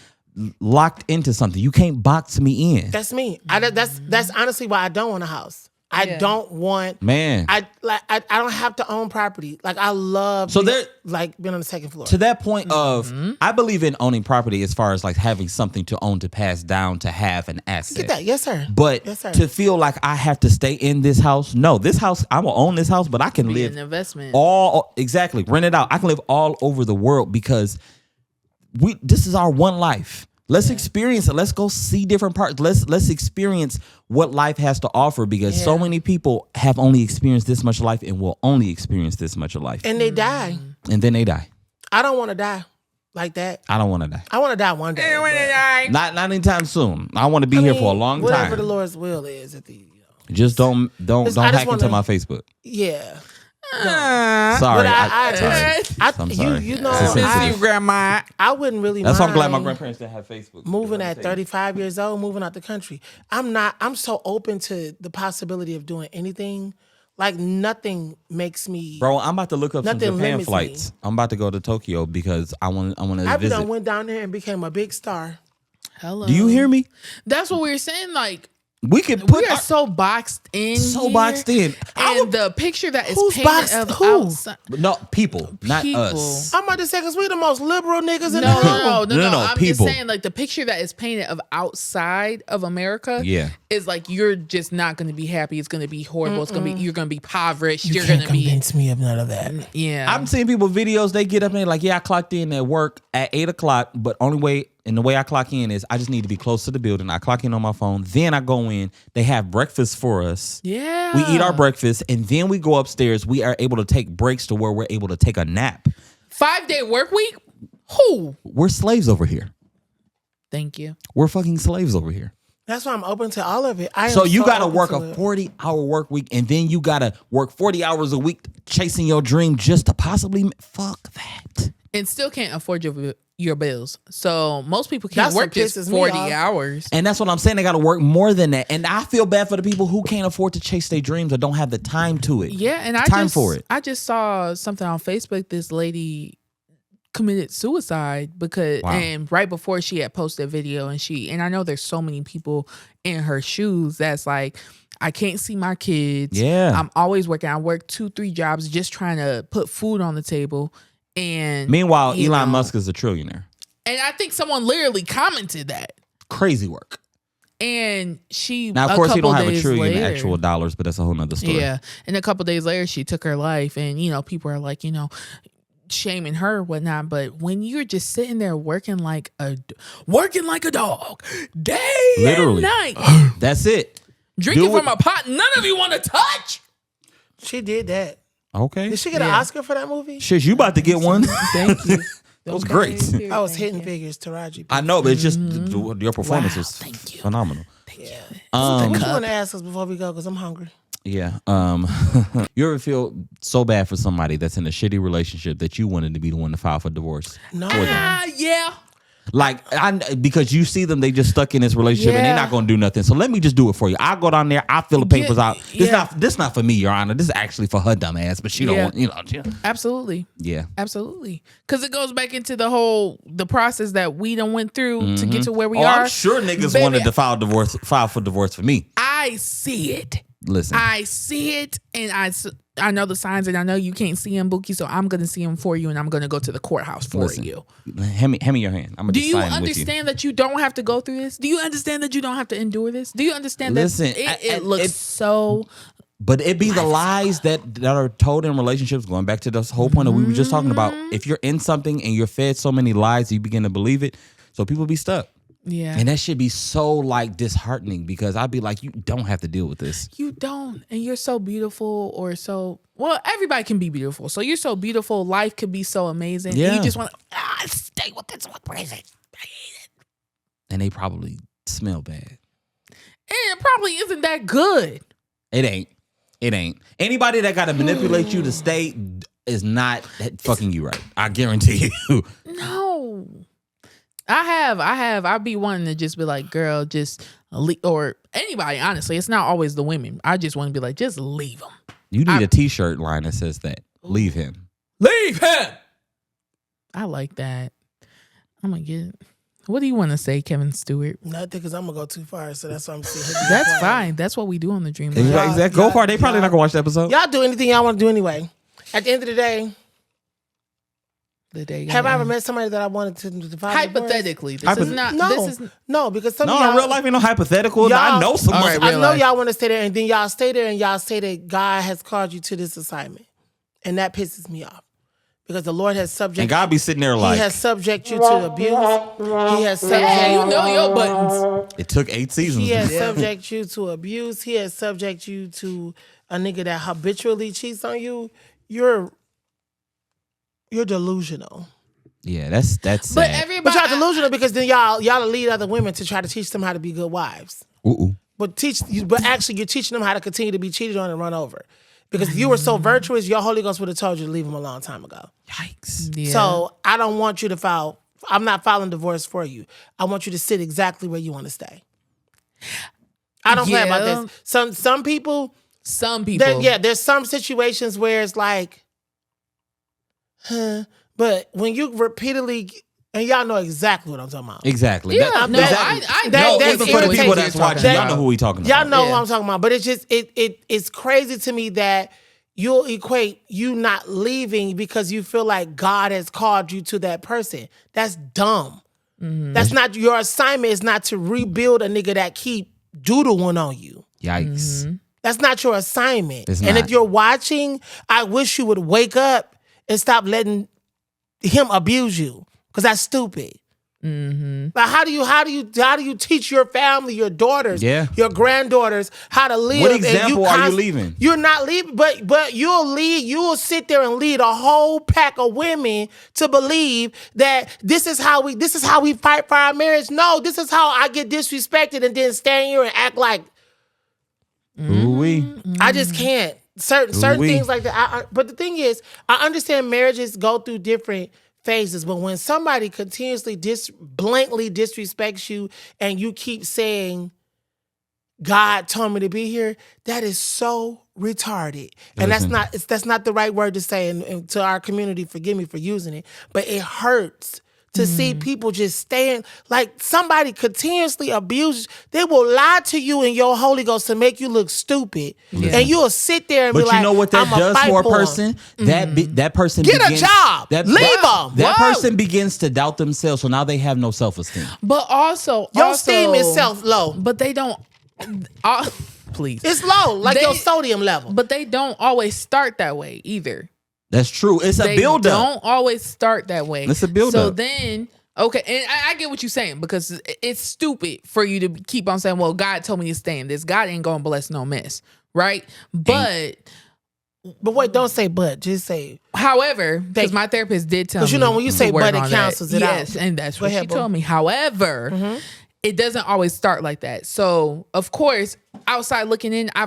locked into something. You can't box me in. That's me. That's honestly why I don't want a house. I Yeah. don't want. Man. I don't have to own property. Like I love. So being, there- like being on the second floor. To that point of, Mm-hmm. I believe in owning property as far as like having something to own to pass down to have an asset. Get that? Yes, sir. But Yes, sir. to feel like I have to stay in this house, no, this house, I will own this house, but I can Be live an investment. exactly, rent it out. I can live all over the world because this is our one life. Let's experience it. Let's go see different parts. Let's experience what life has to offer because so Yeah. many people have only experienced this much life and will only experience this much of life. And they die. And then they die. I don't want to die like that. I don't want to die. I want to die one day. but- Not anytime soon. I want to be I here mean, for a long whatever time. the Lord's will is at the. Just don't I just hack into wanna- my Facebook. Yeah. Sorry. But I I'm sorry. you know, It's sensitive. Grandma. I wouldn't really. That's why I'm glad my mind grandparents didn't have Facebook. moving at 35 years old, moving out the country. I'm so open to the possibility of doing anything. Like nothing makes me. Bro, I'm about to look up some Nothing Japan limits flights. me. I'm about to go to Tokyo because I want to I visit. done went down there and became a big star. Hello. Do you hear me? That's what we were saying. Like, We could put we are our- so boxed in. so here. boxed in. And the picture that is Who's painted boxed? of Who? outside. No, people, not People. us. I'm about to say because we the most liberal niggas in No, the world. no. I'm people. just saying, like, the picture that is painted of outside of America Yeah. is like you're just not going to be happy. It's going to be horrible. It's going to be, you're going to be impoverished. You You're can't going to be, convince me of none of that. yeah. I'm seeing people videos. They get up and they're like, "Yeah, I clocked in at work at 8:00, but the way I clock in is I just need to be close to the building. I clock in on my phone, then I go in. They have breakfast for us. yeah. We eat our breakfast, and then we go upstairs. We are able to take breaks to where we're able to take a nap. 5-day work week? Who? We're slaves over here. Thank you. We're fucking slaves over here. That's why I'm open to all of it. I am So you got to open work to a it. 40-hour work week, and then you got to work 40 hours a week chasing your dream just to possibly fuck that. And still can't afford your bills. So most people can't That's what work just pisses me 40 off. hours. And that's what I'm saying. They got to work more than that. And I feel bad for the people who can't afford to chase their dreams or don't have the time to it. Yeah, and Time for it. I just saw something on Facebook. This lady committed suicide because Wow. and right before she had posted a video and I know there's so many people in her shoes that's like, I can't see my kids. Yeah. I'm always working. I work 2-3 jobs just trying to put food on the table. And Meanwhile, you Elon know, Musk is a trillionaire. and I think someone literally commented that. Crazy work. And she Now, of course, he couple don't have a days trillion later- actual dollars, but that's a whole nother story. Yeah. And a couple days later, she took her life. And, people are like, shaming her or whatnot. But when you're just sitting there working like a dog day Literally. and night, That's it. drinking Do it. from a pot none of you want to touch. She did that. Okay. Did she get an Yeah. Oscar for that movie? Shit, you about to get one. Thank you. That was great. I was hitting figures, Taraji. I know, but it's just your performance Wow, was thank you. phenomenal. Yeah. Um, What you want to ask us before we go? Because I'm hungry. Yeah. You ever feel so bad for somebody that's in a shitty relationship that you wanted to be the one to file for divorce? No. Yeah. Like because you see them, they just stuck in this relationship and they're not gonna do nothing. So let me just do it for you. I go down there, I fill the papers out. This not for me, Your Honor. This is actually for her dumb ass, but she don't want, Absolutely. Yeah. Absolutely. Because it goes back into the process that we done went through to get to where we are. I'm sure niggas wanted to file for divorce for me. I see it. Listen. I see it, and I know the signs, and I know you can't see them, Bookie, so I'm going to see them for you, and I'm going to go to the courthouse for you. Hand me your hand. I'm going to Do you understand that you don't have to go through this? Do you understand that you don't have to endure this? Do you understand that it looks so... But it be the lies that are told in relationships, going back to this whole point that we were just talking about. If you're in something and you're fed so many lies, you begin to believe it, so people be stuck. Yeah. And that should be so like disheartening because I'd be like, you don't have to deal with this. You don't. And you're so beautiful or so, well, everybody can be beautiful. So you're so beautiful. Life could be so amazing. Yeah. And you just want to stay with this one person. I hate it. And they probably smell bad. And it probably isn't that good. It ain't. Anybody that got to manipulate you to stay is not fucking you right. I guarantee you. No. I'd be wanting to just be like, girl, just leave, or anybody, honestly. It's not always the women. I just want to be like, just leave him. You need a t-shirt line that says that. Leave him. Leave him. I like that. I'm going to get it. What do you want to say, Kevin Stewart? Nothing, because I'm going to go too far, so that's why I'm saying. That's fine. That's what we do on the Dream. Exactly. Go far. They probably not going to watch the episode. Y'all do anything y'all want to do anyway. At the end of the day, have I ever met somebody that I wanted to file hypothetically? This is not. No, this is no, because some no, of y'all, in real life ain't no hypothetical. I know someone. All right, I know y'all want to stay there, and then y'all stay there, and y'all say that God has called you to this assignment, and that pisses me off because the Lord has subject. And God be sitting there like He has subject you to abuse. He has subject. Hey, you know your buttons. it took 8 seasons. He has subject you to abuse. He has subject you to a nigga that habitually cheats on you. You're delusional. Yeah, that's But sad. everybody, But y'all delusional because then y'all lead other women to try to teach them how to be good wives. But actually you're teaching them how to continue to be cheated on and run over. Because if you were so virtuous, your Holy Ghost would have told you to leave him a long time ago. Yikes. Yeah. So I don't want you to file. I'm not filing divorce for you. I want you to sit exactly where you want to stay. I don't play about this. Some people. There's some situations where it's like, but when you repeatedly, and y'all know exactly what I'm talking about. Exactly. Yeah, I know even for the people that's watching, y'all know who we talking about. Y'all know who I'm talking about. But it's just it's crazy to me that you'll equate you not leaving because you feel like God has called you to that person. That's dumb. Mm-hmm. That's not your assignment. Is not to rebuild a nigga that keep doodling on you. Yikes. Mm-hmm. That's not your assignment. It's and not. if you're watching, I wish you would wake up and stop letting him abuse you, because that's stupid. Mm-hmm. But how do you teach your family, your daughters, your granddaughters how to live? What example are you leaving? You're not leaving, but you'll sit there and lead a whole pack of women to believe that this is how we fight for our marriage. No, this is how I get disrespected and then stand here and act like. Ooh-wee. I just can't. Certain things like that. But the thing is, I understand marriages go through different phases, but when somebody continuously blatantly disrespects you and you keep saying, God told me to be here, that is so retarded. And that's not the right word to say. And to our community, forgive me for using it, but it hurts to see people just staying, like somebody continuously abuse. They will lie to you in your Holy Ghost to make you look stupid. Yeah. And you'll sit there and be like, but you know what that does for a person? That person get a job. Leave them. That person begins to doubt themselves, so now they have no self-esteem. But also your esteem is low. But they don't. Please. It's low, like your sodium level. But they don't always start that way either. That's true. It's a build-up. They don't always start that way. It's a build-up. So then, okay, and I get what you're saying, because it's stupid for you to keep on saying, well, God told me to stay in this. God ain't going to bless no mess, right? But wait, don't say but. Just say. However, because my therapist did tell me. Because you know when you say but, it cancels it out. Yes, and that's what she told me. However, it doesn't always start like that. So of course, outside looking in, I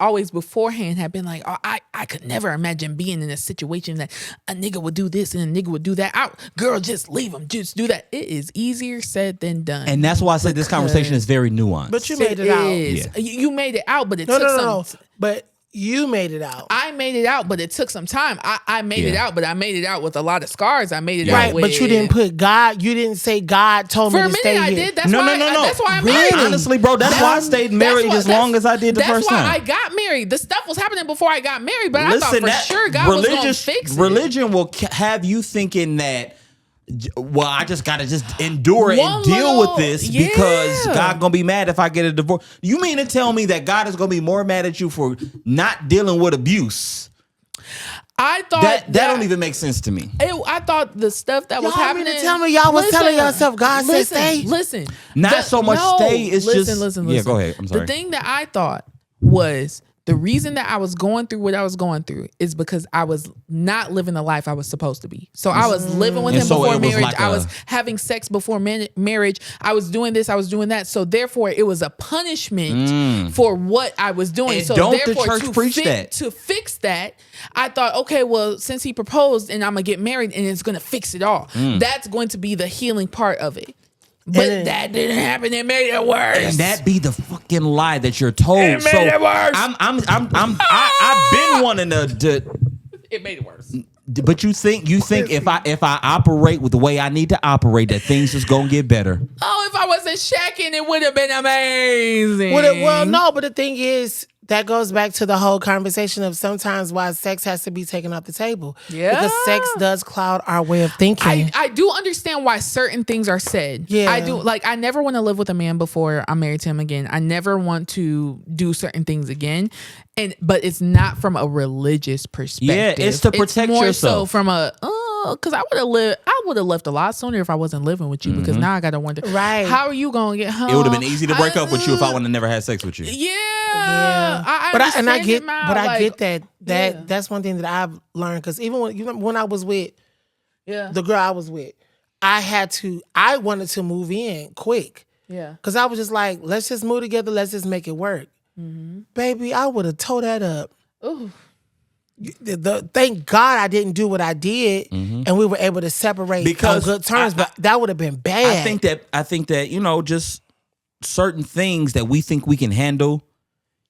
always beforehand have been like, oh, I could never imagine being in a situation that a nigga would do this and a nigga would do that. Girl, just leave him. Just do that. It is easier said than done. And that's why I said this conversation is very nuanced. But you made it out. Yeah. You made it out, but it No, took no. some. But you made it out. I made it out, but it took some time. I made it out, but I made it out with a lot of scars. I made it out Right, with, but you didn't put God. You didn't say God told for me a to minute. stay I here. did. That's no. That's why I Really? married. Honestly, bro, that's why I stayed married as long as I did the first time. That's why I got married. The stuff was happening before I got married, but I thought for sure God was going to fix it. Religion will have you thinking that, well, I just got to just endure it and deal with this because God going to be mad if I get a divorce. You mean to tell me that God is going to be more mad at you for not dealing with abuse? I thought that don't even make sense to me. I thought the stuff that was Y'all happening. mean to tell me y'all was telling yourself God said stay? Listen. Not so much stay. It's just listen. Yeah, go ahead. I'm sorry. The thing that I thought was the reason that I was going through what I was going through is because I was not living the life I was supposed to be. So I was living with him so before it was marriage. like I was having sex before marriage. I was doing this. I was doing that. So therefore, it was a punishment for what I was doing. And so don't therefore, the church preach that? To fix that, I thought, okay, well, since he proposed and I'm gonna get married and it's gonna fix it all. That's going to be the healing part of it. But that didn't happen. It made it worse. And that be the fucking lie that you're told. It made it worse. I've been wanting to. It made it worse. But you think if I operate with the way I need to operate, that things just gonna get better? Oh, if I wasn't shacking, it would have been amazing. Well, no, but the thing is, that goes back to the whole conversation of sometimes why sex has to be taken off the table. Yeah. Because sex does cloud our way of thinking. I do understand why certain things are said. Yeah. I do. Like, I never want to live with a man before I'm married to him again. I never want to do certain things again. But it's not from a religious perspective. Yeah, it's to protect more yourself. So from a because I would have left a lot sooner if I wasn't living with you. Because now I gotta wonder, Right. how are you gonna get home? It would have been easy to break up with you if I would have never had sex with you. Yeah. I get that. Yeah. That's one thing that I've learned. Because even when I was with Yeah. the girl I was with, I wanted to move in quick. Yeah. Because I was just like, let's just move together. Let's just make it work. Baby, I would have tore that up. Ooh. Thank God I didn't do what I did, and we were able to separate Because on good terms. But that would have been bad. I think that just certain things that we think we can handle,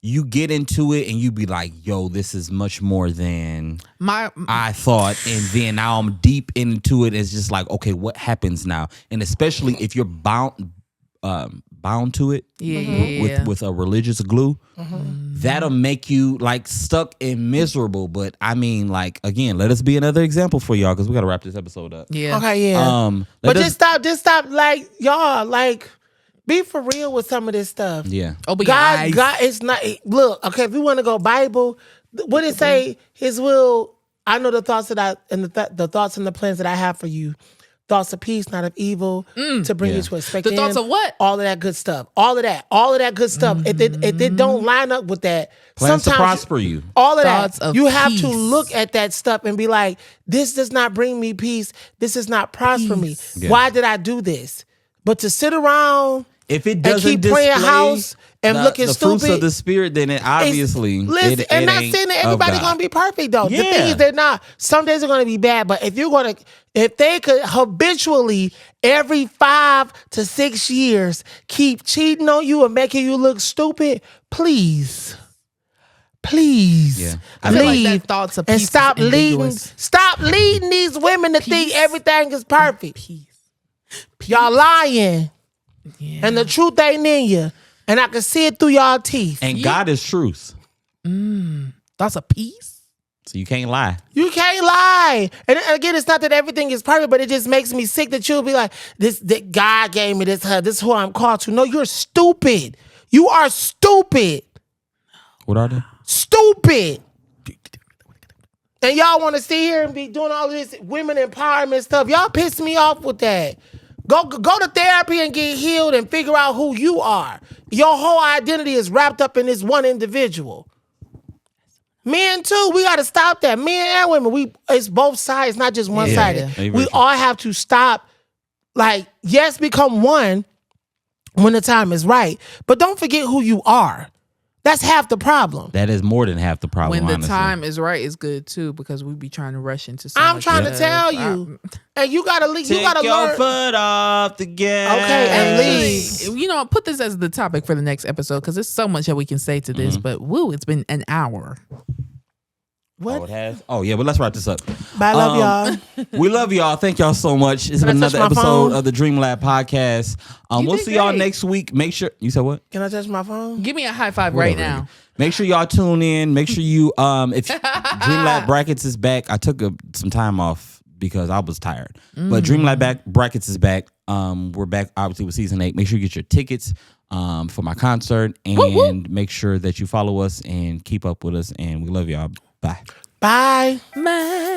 you get into it and you be like, yo, this is much more than I thought. And then now I'm deep into it. It's just like, okay, what happens now? And especially if you're bound to it with a religious glue, that'll make you like stuck and miserable. But I mean, like, again, let us be another example for y'all because we got to wrap this episode up. Yeah. Okay, yeah. But just stop, like, y'all, like, be for real with some of this stuff. Yeah. Open God, your eyes. God, it's not. Look, okay, if we want to go Bible, what it say? His will. I know the thoughts the thoughts and the plans that I have for you. Thoughts of peace, not of evil, to bring you to expect. The thoughts of what? All of that good stuff. All of that good stuff. If it don't line up with that, Plans to sometimes prosper you. all of Thoughts that. of You have peace. to look at that stuff and be like, this does not bring me peace. This does not prosper me. Yeah. Why did I do this? But to sit around If it and doesn't keep praying display house and looking the stupid, fruits of the spirit, then it obviously listen, it and not ain't saying that of everybody's God. gonna be perfect though. The Yeah. thing is, they're not. Some days are gonna be bad, but if they could habitually every 5 to 6 years keep cheating on you and making you look stupid, please, Yeah. I feel like leave that thoughts of and peace is stop leading. ambiguous. Stop leading these women to think Peace. everything is perfect. Peace. Y'all lying, Yeah. and the truth ain't in you, and I can see it through y'all teeth. And God is truth, Thoughts of peace. so you can't lie. You can't lie. And again, it's not that everything is perfect, but it just makes me sick that you'll be like, that God gave me this, this is who I'm called to. No, you're stupid. You are stupid. What are they? Stupid. And y'all want to sit here and be doing all of this women empowerment stuff. Y'all piss me off with that. Go to therapy and get healed and figure out who you are. Your whole identity is wrapped up in this one individual. Men too, we got to stop that. Men and women, it's both sides, not just one sided. Yeah. We all have to stop. Like, yes, become one, when the time is right. But don't forget who you are. That's half the problem. That is more than half the problem. When the honestly. time is right is good too, because we be trying to rush into so I'm much trying to stuff. tell you. And you gotta leave. You Take gotta your learn. foot off the gas. Okay, and leave. You know, put this as the topic for the next episode because there's so much that we can say to this. But woo, it's been an hour. Oh, it has? Oh, yeah, but let's wrap this up. But I love y'all. We love y'all. Thank y'all so much. It's Can I been touch another my episode phone? of the Dream Lab podcast. We'll did see y'all great. next week. Make sure you said what? Can I touch my phone? Give me a high five right Whatever. now. Make sure y'all tune in. Make sure you if Dream Lab Brackets is back. I took some time off because I was tired. But Dream Lab Brackets is back. We're back obviously with season 8. Make sure you get your tickets for my concert and make sure that you follow us and keep up with us. And we love y'all. Bye. Bye. Bye.